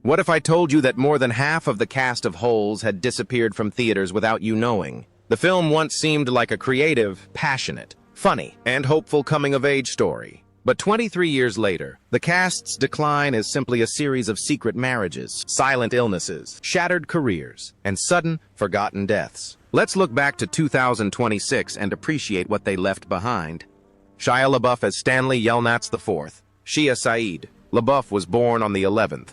What if I told you that more than half of the cast of Holes had disappeared from theaters without you knowing? The film once seemed like a creative, passionate, funny, and hopeful coming-of-age story. But 23 years later, the cast's decline is simply a series of secret marriages, silent illnesses, shattered careers, and sudden, forgotten deaths. Let's look back to 2026 and appreciate what they left behind. Shia LaBeouf as Stanley Yelnats IV. Shia Saeed. LaBeouf was born on the 11th.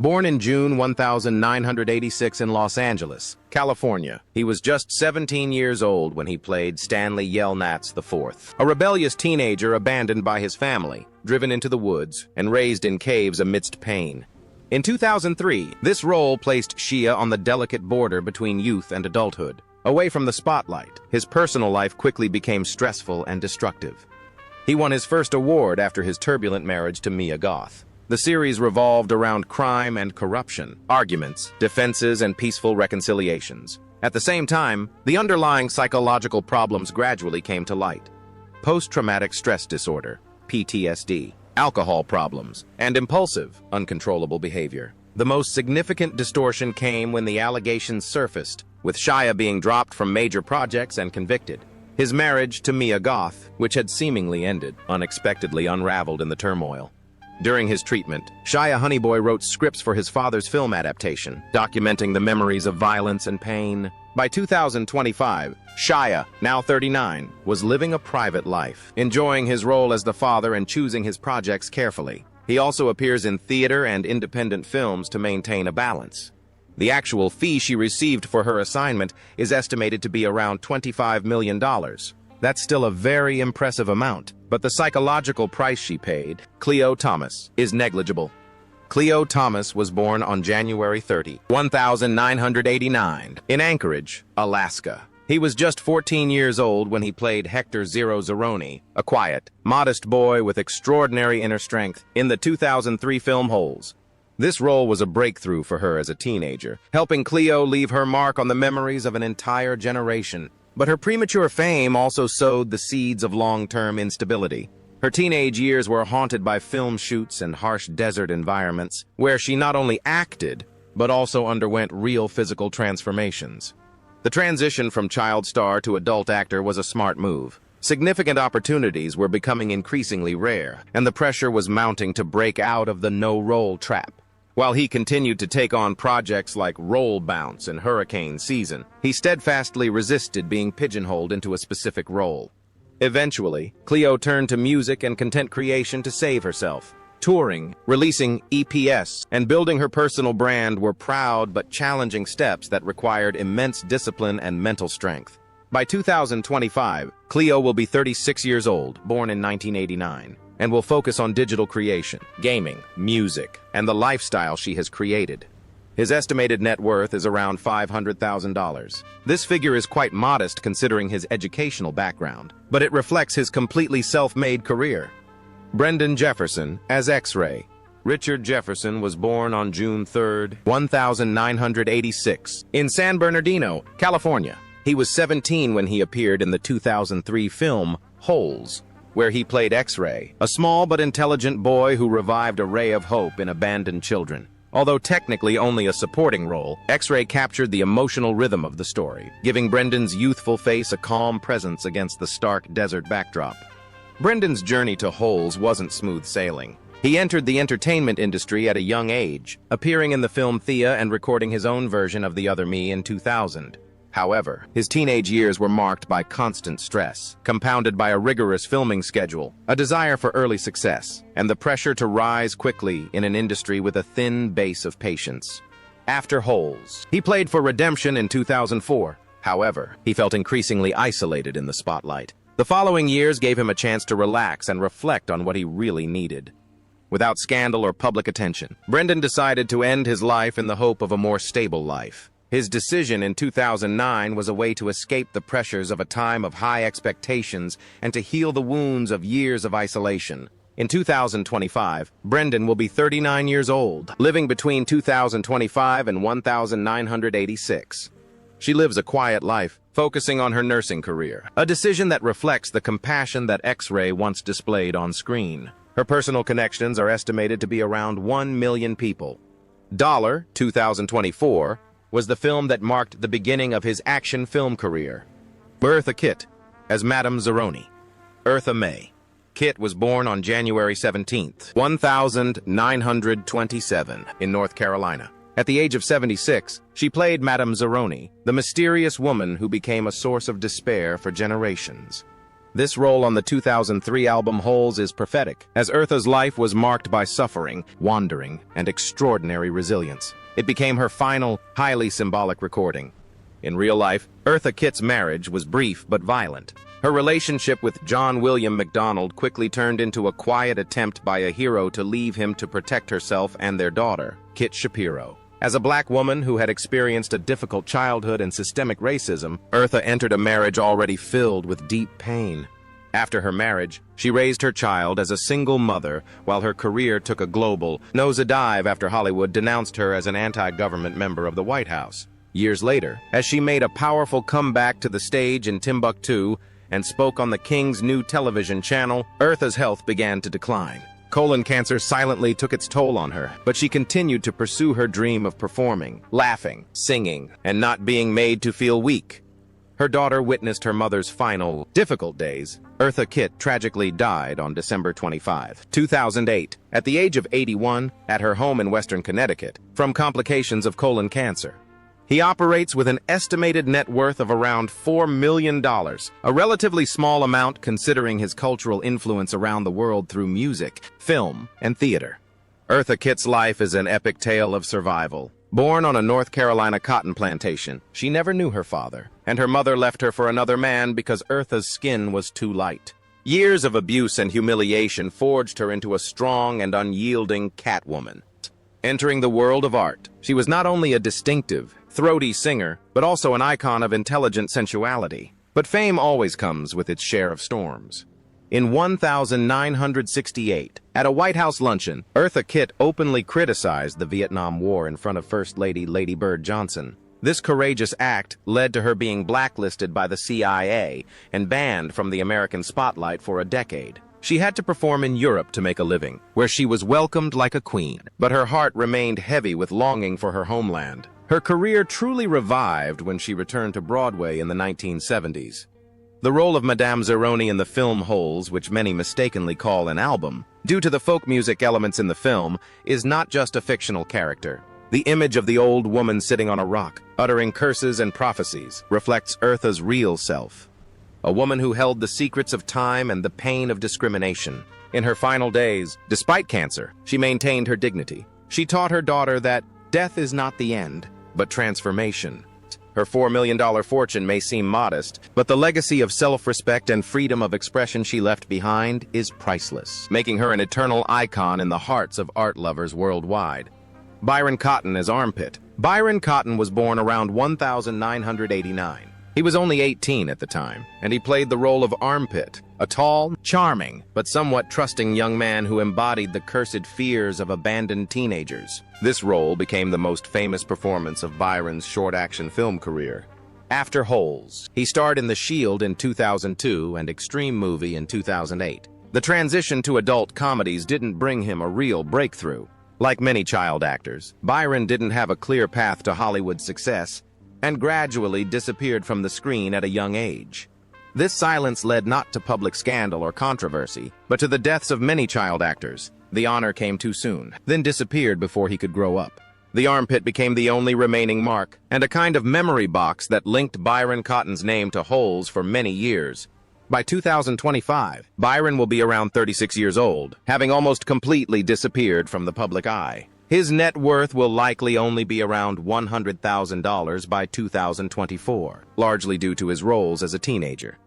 Born in June 1986 in Los Angeles, California, he was just 17 years old when he played Stanley Yelnats IV, a rebellious teenager abandoned by his family, driven into the woods, and raised in caves amidst pain. In 2003, this role placed Shia on the delicate border between youth and adulthood. Away from the spotlight, his personal life quickly became stressful and destructive. He won his first award after his turbulent marriage to Mia Goth. The series revolved around crime and corruption, arguments, defenses, and peaceful reconciliations. At the same time, the underlying psychological problems gradually came to light. Post-traumatic stress disorder, PTSD, alcohol problems, and impulsive, uncontrollable behavior. The most significant distortion came when the allegations surfaced, with Shia being dropped from major projects and convicted. His marriage to Mia Goth, which had seemingly ended, unexpectedly unraveled in the turmoil. During his treatment, Shia Honeyboy wrote scripts for his father's film adaptation, documenting the memories of violence and pain. By 2025, Shia, now 39, was living a private life, enjoying his role as the father and choosing his projects carefully. He also appears in theater and independent films to maintain a balance. The actual fee she received for her assignment is estimated to be around $25 million. That's still a very impressive amount, but the psychological price she paid, Cleo Thomas, is negligible. Cleo Thomas was born on January 30, 1989, in Anchorage, Alaska. He was just 14 years old when he played Hector Zero Zeroni, a quiet, modest boy with extraordinary inner strength, in the 2003 film Holes. This role was a breakthrough for her as a teenager, helping Cleo leave her mark on the memories of an entire generation. But her premature fame also sowed the seeds of long-term instability. Her teenage years were haunted by film shoots and harsh desert environments, where she not only acted, but also underwent real physical transformations. The transition from child star to adult actor was a smart move. Significant opportunities were becoming increasingly rare, and the pressure was mounting to break out of the no-role trap. While he continued to take on projects like Roll Bounce and Hurricane Season, he steadfastly resisted being pigeonholed into a specific role. Eventually, Cleo turned to music and content creation to save herself. Touring, releasing EPs, and building her personal brand were proud but challenging steps that required immense discipline and mental strength. By 2025, Cleo will be 36 years old, born in 1989. And will focus on digital creation, gaming, music, and the lifestyle she has created. His estimated net worth is around $500,000. This figure is quite modest considering his educational background, but it reflects his completely self-made career. Brendan Jefferson as X-Ray. Richard Jefferson was born on June 3, 1986, in San Bernardino, California. He was 17 when he appeared in the 2003 film Holes, where he played X-Ray, a small but intelligent boy who revived a ray of hope in abandoned children. Although technically only a supporting role, X-Ray captured the emotional rhythm of the story, giving Brendan's youthful face a calm presence against the stark desert backdrop. Brendan's journey to Holes wasn't smooth sailing. He entered the entertainment industry at a young age, appearing in the film Thea and recording his own version of The Other Me in 2000. However, his teenage years were marked by constant stress, compounded by a rigorous filming schedule, a desire for early success, and the pressure to rise quickly in an industry with a thin base of patience. After Holes, he played for Redemption in 2004. However, he felt increasingly isolated in the spotlight. The following years gave him a chance to relax and reflect on what he really needed. Without scandal or public attention, Brendan decided to end his life in the hope of a more stable life. His decision in 2009 was a way to escape the pressures of a time of high expectations and to heal the wounds of years of isolation. In 2025, Brendan will be 39 years old, living between 2025 and 1986. She lives a quiet life, focusing on her nursing career, a decision that reflects the compassion that X-Ray once displayed on screen. Her personal connections are estimated to be around 1 million people. Dollar, 2024, was the film that marked the beginning of his action film career. Eartha Kitt as Madame Zeroni. Eartha May. Kitt was born on January 17, 1927, in North Carolina. At the age of 76, she played Madame Zeroni, the mysterious woman who became a source of despair for generations. This role on the 2003 album Holes is prophetic, as Eartha's life was marked by suffering, wandering, and extraordinary resilience. It became her final, highly symbolic recording. In real life, Eartha Kitt's marriage was brief but violent. Her relationship with John William MacDonald quickly turned into a quiet attempt by a hero to leave him to protect herself and their daughter, Kit Shapiro. As a black woman who had experienced a difficult childhood and systemic racism, Eartha entered a marriage already filled with deep pain. After her marriage, she raised her child as a single mother while her career took a global nosedive after Hollywood denounced her as an anti-government member of the White House. Years later, as she made a powerful comeback to the stage in Timbuktu and spoke on the King's new television channel, Eartha's health began to decline. Colon cancer silently took its toll on her, but she continued to pursue her dream of performing, laughing, singing, and not being made to feel weak. Her daughter witnessed her mother's final, difficult days. Eartha Kitt tragically died on December 25, 2008, at the age of 81, at her home in Western Connecticut, from complications of colon cancer. He operates with an estimated net worth of around $4 million, a relatively small amount considering his cultural influence around the world through music, film, and theater. Eartha Kitt's life is an epic tale of survival. Born on a North Carolina cotton plantation, she never knew her father, and her mother left her for another man because Eartha's skin was too light. Years of abuse and humiliation forged her into a strong and unyielding Catwoman. Entering the world of art, she was not only a distinctive, throaty singer, but also an icon of intelligent sensuality. But fame always comes with its share of storms. In 1968, at a White House luncheon, Eartha Kitt openly criticized the Vietnam War in front of First Lady Lady Bird Johnson. This courageous act led to her being blacklisted by the CIA and banned from the American spotlight for a decade. She had to perform in Europe to make a living, where she was welcomed like a queen, but her heart remained heavy with longing for her homeland. Her career truly revived when she returned to Broadway in the 1970s. The role of Madame Zeroni in the film Holes, which many mistakenly call an album, due to the folk music elements in the film, is not just a fictional character. The image of the old woman sitting on a rock, uttering curses and prophecies, reflects Eartha's real self. A woman who held the secrets of time and the pain of discrimination. In her final days, despite cancer, she maintained her dignity. She taught her daughter that death is not the end, but transformation. Her $4 million fortune may seem modest, but the legacy of self-respect and freedom of expression she left behind is priceless, making her an eternal icon in the hearts of art lovers worldwide. Byron Cotton as Armpit. Byron Cotton was born around 1989. He was only 18 at the time, and he played the role of Armpit, a tall, charming, but somewhat trusting young man who embodied the cursed fears of abandoned teenagers. This role became the most famous performance of Byron's short-action film career. After Holes, he starred in The Shield in 2002 and Extreme Movie in 2008. The transition to adult comedies didn't bring him a real breakthrough. Like many child actors, Byron didn't have a clear path to Hollywood success, and gradually disappeared from the screen at a young age. This silence led not to public scandal or controversy, but to the deaths of many child actors. The honor came too soon, then disappeared before he could grow up. The armpit became the only remaining mark, and a kind of memory box that linked Byron Cotton's name to Holes for many years. By 2025, Byron will be around 36 years old, having almost completely disappeared from the public eye. His net worth will likely only be around $100,000 by 2024, largely due to his roles as a teenager.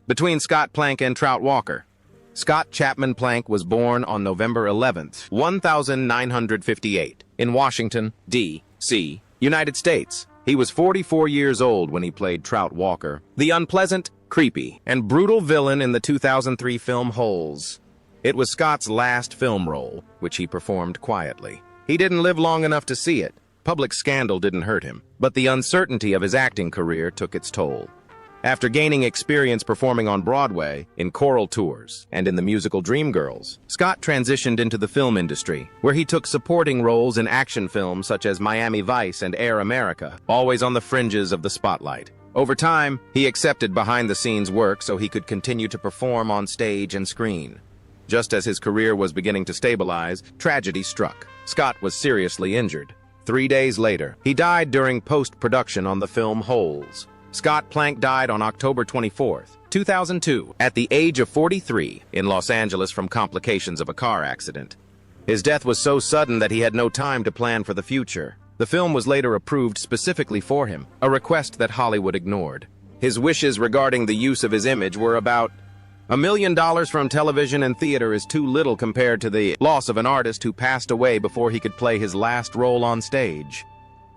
Between Scott Plank and Trout Walker. Scott Chapman Plank was born on November 11, 1958, in Washington, D.C., United States. He was 44 years old when he played Trout Walker, the unpleasant, creepy, and brutal villain in the 2003 film Holes. It was Scott's last film role, which he performed quietly. He didn't live long enough to see it. Public scandal didn't hurt him, but the uncertainty of his acting career took its toll. After gaining experience performing on Broadway, in choral tours, and in the musical Dreamgirls, Scott transitioned into the film industry, where he took supporting roles in action films such as Miami Vice and Air America, always on the fringes of the spotlight. Over time, he accepted behind-the-scenes work so he could continue to perform on stage and screen. Just as his career was beginning to stabilize, tragedy struck. Scott was seriously injured. 3 days later, he died during post-production on the film Holes. Scott Plank died on October 24, 2002, at the age of 43 in Los Angeles from complications of a car accident. His death was so sudden that he had no time to plan for the future. The film was later approved specifically for him, a request that Hollywood ignored. His wishes regarding the use of his image were about $1 million from television and theater is too little compared to the loss of an artist who passed away before he could play his last role on stage.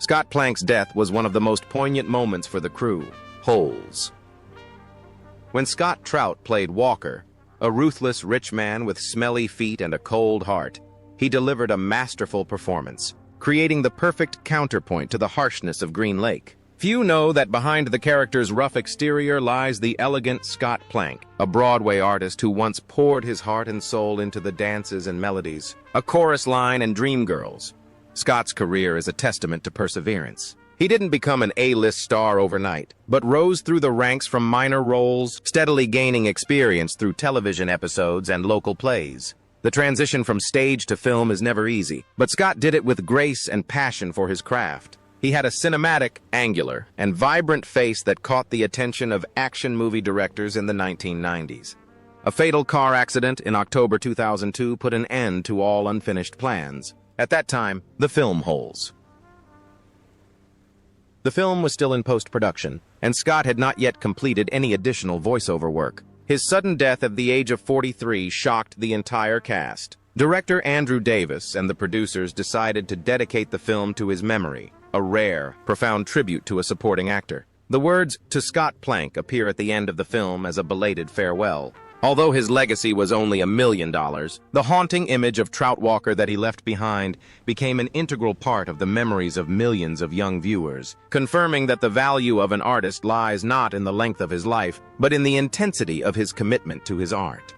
Scott Plank's death was one of the most poignant moments for the crew. Holes. When Scott Trout played Walker, a ruthless rich man with smelly feet and a cold heart, he delivered a masterful performance, creating the perfect counterpoint to the harshness of Green Lake. Few know that behind the character's rough exterior lies the elegant Scott Plank, a Broadway artist who once poured his heart and soul into the dances and melodies, a chorus line and Dreamgirls. Scott's career is a testament to perseverance. He didn't become an A-list star overnight, but rose through the ranks from minor roles, steadily gaining experience through television episodes and local plays. The transition from stage to film is never easy, but Scott did it with grace and passion for his craft. He had a cinematic, angular, and vibrant face that caught the attention of action movie directors in the 1990s. A fatal car accident in October 2002 put an end to all unfinished plans. At that time, the film Holes. The film was still in post-production, and Scott had not yet completed any additional voiceover work. His sudden death at the age of 43 shocked the entire cast. Director Andrew Davis and the producers decided to dedicate the film to his memory, a rare, profound tribute to a supporting actor. The words, "To Scott Plank," appear at the end of the film as a belated farewell. Although his legacy was only $1 million, the haunting image of Trout Walker that he left behind became an integral part of the memories of millions of young viewers, confirming that the value of an artist lies not in the length of his life, but in the intensity of his commitment to his art.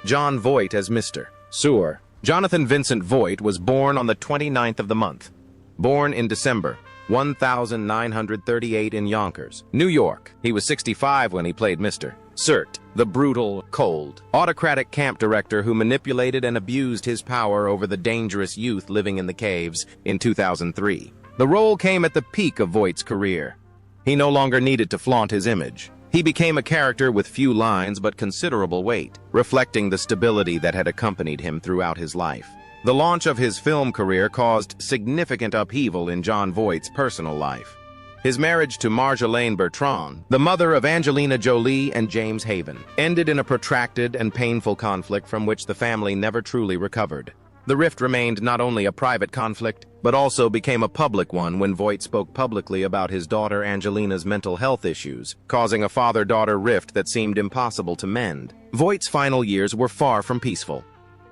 Jon Voight as Mr. Sewer. Jonathan Vincent Voight was born on the 29th of the month. Born in December 1938 in Yonkers, New York. He was 65 when he played Mr. Surt, the brutal, cold, autocratic camp director who manipulated and abused his power over the dangerous youth living in the caves in 2003. The role came at the peak of Voight's career. He no longer needed to flaunt his image. He became a character with few lines but considerable weight, reflecting the stability that had accompanied him throughout his life. The launch of his film career caused significant upheaval in Jon Voight's personal life. His marriage to Marjolaine Bertrand, the mother of Angelina Jolie and James Haven, ended in a protracted and painful conflict from which the family never truly recovered. The rift remained not only a private conflict, but also became a public one when Voight spoke publicly about his daughter Angelina's mental health issues, causing a father-daughter rift that seemed impossible to mend. Voight's final years were far from peaceful.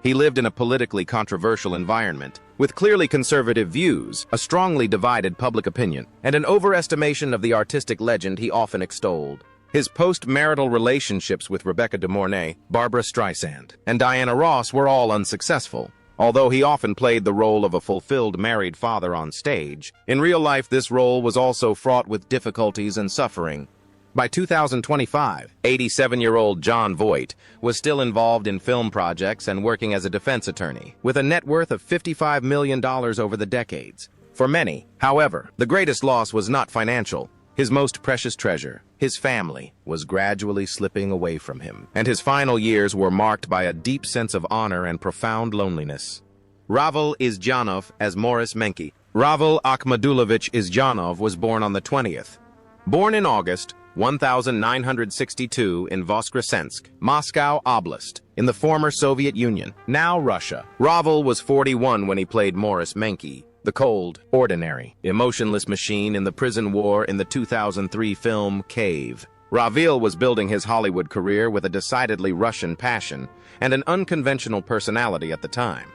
He lived in a politically controversial environment, with clearly conservative views, a strongly divided public opinion, and an overestimation of the artistic legend he often extolled. His post-marital relationships with Rebecca De Mornay, Barbra Streisand, and Diana Ross were all unsuccessful. Although he often played the role of a fulfilled married father on stage, in real life this role was also fraught with difficulties and suffering. By 2025, 87-year-old Jon Voight was still involved in film projects and working as a defense attorney, with a net worth of $55 million over the decades. For many, however, the greatest loss was not financial. His most precious treasure, his family, was gradually slipping away from him, and his final years were marked by a deep sense of honor and profound loneliness. Ravil Izjanov as Morris Menke. Ravil Akhmadulovich Izjanov was born on the 20th. Born in August 1962 in Voskresensk, Moscow Oblast, in the former Soviet Union, now Russia. Ravil was 41 when he played Morris Menke, the cold, ordinary, emotionless machine in the prison war in the 2003 film Cave. Ravil was building his Hollywood career with a decidedly Russian passion and an unconventional personality at the time.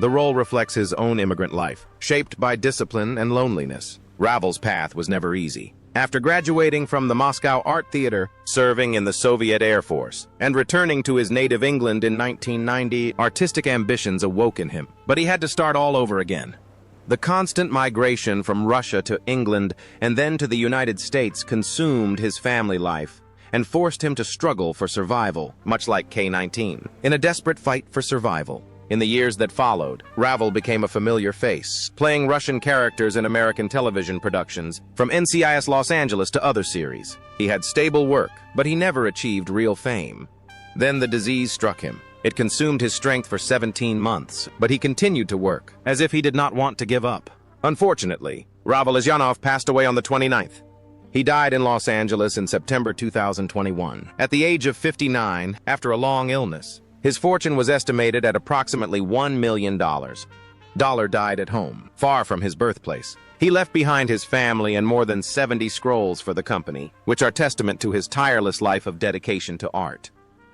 The role reflects his own immigrant life, shaped by discipline and loneliness. Ravil's path was never easy, After graduating from the Moscow Art Theater, serving in the Soviet Air Force, and returning to his native England in 1990, artistic ambitions awoke in him. But he had to start all over again. The constant migration from Russia to England and then to the United States consumed his family life and forced him to struggle for survival, much like K-19. In a desperate fight for survival, in the years that followed, Ravel became a familiar face, playing Russian characters in American television productions, from NCIS Los Angeles to other series. He had stable work, but he never achieved real fame. Then the disease struck him. It consumed his strength for 17 months, but he continued to work, as if he did not want to give up. Unfortunately, Ravel Izyanov passed away on the 29th. He died in Los Angeles in September 2021, at the age of 59, after a long illness. His fortune was estimated at approximately $1 million. Dollar died at home, far from his birthplace. He left behind his family and more than 70 scrolls for the company, which are testament to his tireless life of dedication to art.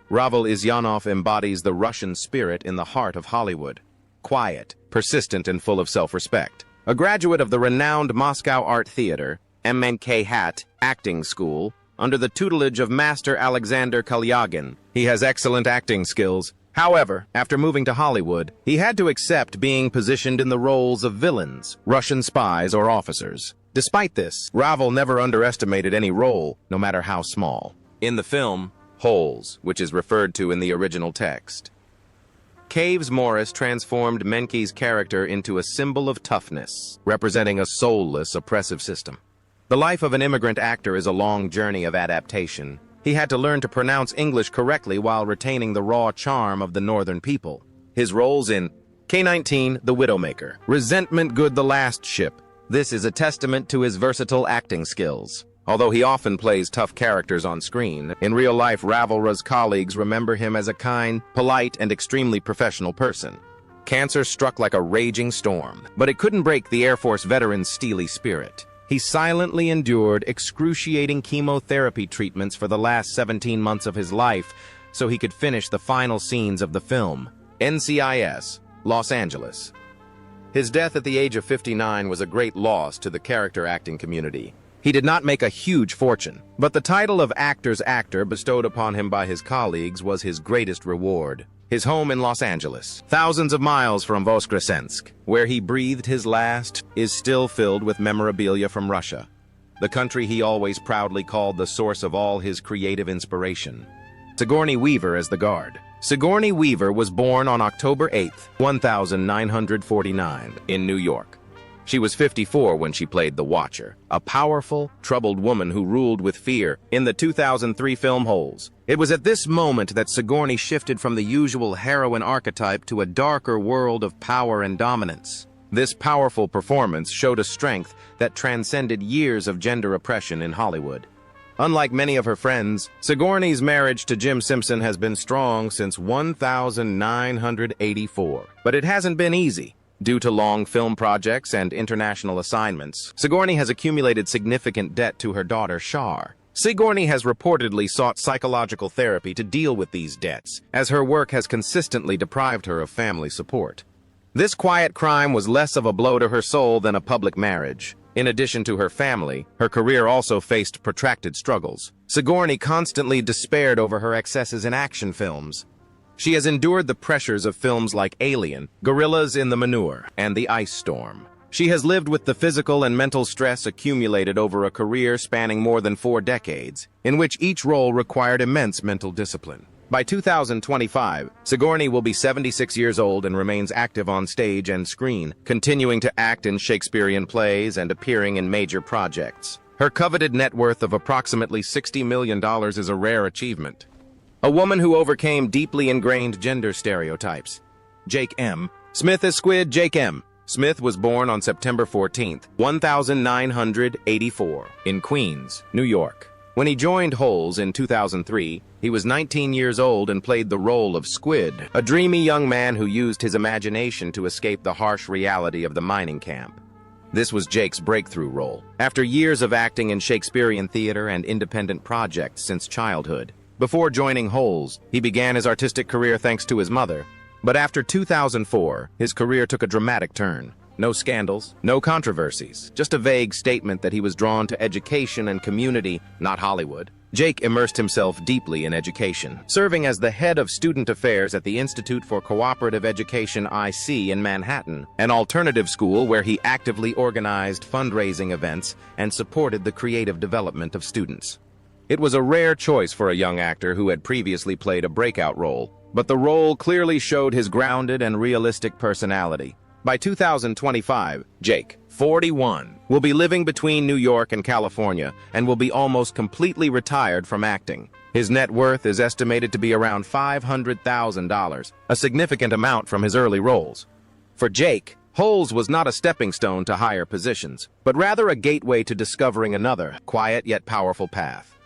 Ravel Izyanov embodies the Russian spirit in the heart of Hollywood. Quiet, persistent, and full of self-respect. A graduate of the renowned Moscow Art Theater, MNK acting school, under the tutelage of Master Alexander Kalyagin, he has excellent acting skills. However, after moving to Hollywood, he had to accept being positioned in the roles of villains, Russian spies, or officers. Despite this, Ravel never underestimated any role, no matter how small. In the film, Holes, which is referred to in the original text, Caves Morris transformed Menke's character into a symbol of toughness, representing a soulless, oppressive system. The life of an immigrant actor is a long journey of adaptation. He had to learn to pronounce English correctly while retaining the raw charm of the northern people. His roles in K-19, The Widowmaker, Resentment Good, The Last Ship. This is a testament to his versatile acting skills. Although he often plays tough characters on screen, in real life Ravel's colleagues remember him as a kind, polite, and extremely professional person. Cancer struck like a raging storm, but it couldn't break the Air Force veteran's steely spirit. He silently endured excruciating chemotherapy treatments for the last 17 months of his life so he could finish the final scenes of the film, NCIS, Los Angeles. His death at the age of 59 was a great loss to the character acting community. He did not make a huge fortune, but the title of actor's actor bestowed upon him by his colleagues was his greatest reward. His home in Los Angeles, thousands of miles from Voskresensk, where he breathed his last, is still filled with memorabilia from Russia, the country he always proudly called the source of all his creative inspiration. Sigourney Weaver as the guard. Sigourney Weaver was born on October 8, 1949, in New York. She was 54 when she played the Watcher, a powerful, troubled woman who ruled with fear in the 2003 film Holes. It was at this moment that Sigourney shifted from the usual heroine archetype to a darker world of power and dominance. This powerful performance showed a strength that transcended years of gender oppression in Hollywood. Unlike many of her friends, Sigourney's marriage to Jim Simpson has been strong since 1984, but it hasn't been easy. Due to long film projects and international assignments, Sigourney has accumulated significant debt to her daughter, Shar. Sigourney has reportedly sought psychological therapy to deal with these debts, as her work has consistently deprived her of family support. This quiet crime was less of a blow to her soul than a public marriage. In addition to her family, her career also faced protracted struggles. Sigourney constantly despaired over her excesses in action films. She has endured the pressures of films like Alien, Gorillas in the Manure, and The Ice Storm. She has lived with the physical and mental stress accumulated over a career spanning more than 4 decades, in which each role required immense mental discipline. By 2025, Sigourney will be 76 years old and remains active on stage and screen, continuing to act in Shakespearean plays and appearing in major projects. Her coveted net worth of approximately $60 million is a rare achievement. A woman who overcame deeply ingrained gender stereotypes. Jake M. Smith as Squid. Jake M. Smith was born on September 14, 1984, in Queens, New York. When he joined Holes in 2003, he was 19 years old and played the role of Squid, a dreamy young man who used his imagination to escape the harsh reality of the mining camp. This was Jake's breakthrough role, after years of acting in Shakespearean theater and independent projects since childhood. Before joining Holes, he began his artistic career thanks to his mother. But after 2004, his career took a dramatic turn. No scandals, no controversies, just a vague statement that he was drawn to education and community, not Hollywood. Jake immersed himself deeply in education, serving as the head of student affairs at the Institute for Cooperative Education IC in Manhattan, an alternative school where he actively organized fundraising events and supported the creative development of students. It was a rare choice for a young actor who had previously played a breakout role, but the role clearly showed his grounded and realistic personality. By 2025, Jake, 41, will be living between New York and California and will be almost completely retired from acting. His net worth is estimated to be around $500,000, a significant amount from his early roles. For Jake, Holes was not a stepping stone to higher positions, but rather a gateway to discovering another, quiet yet powerful path.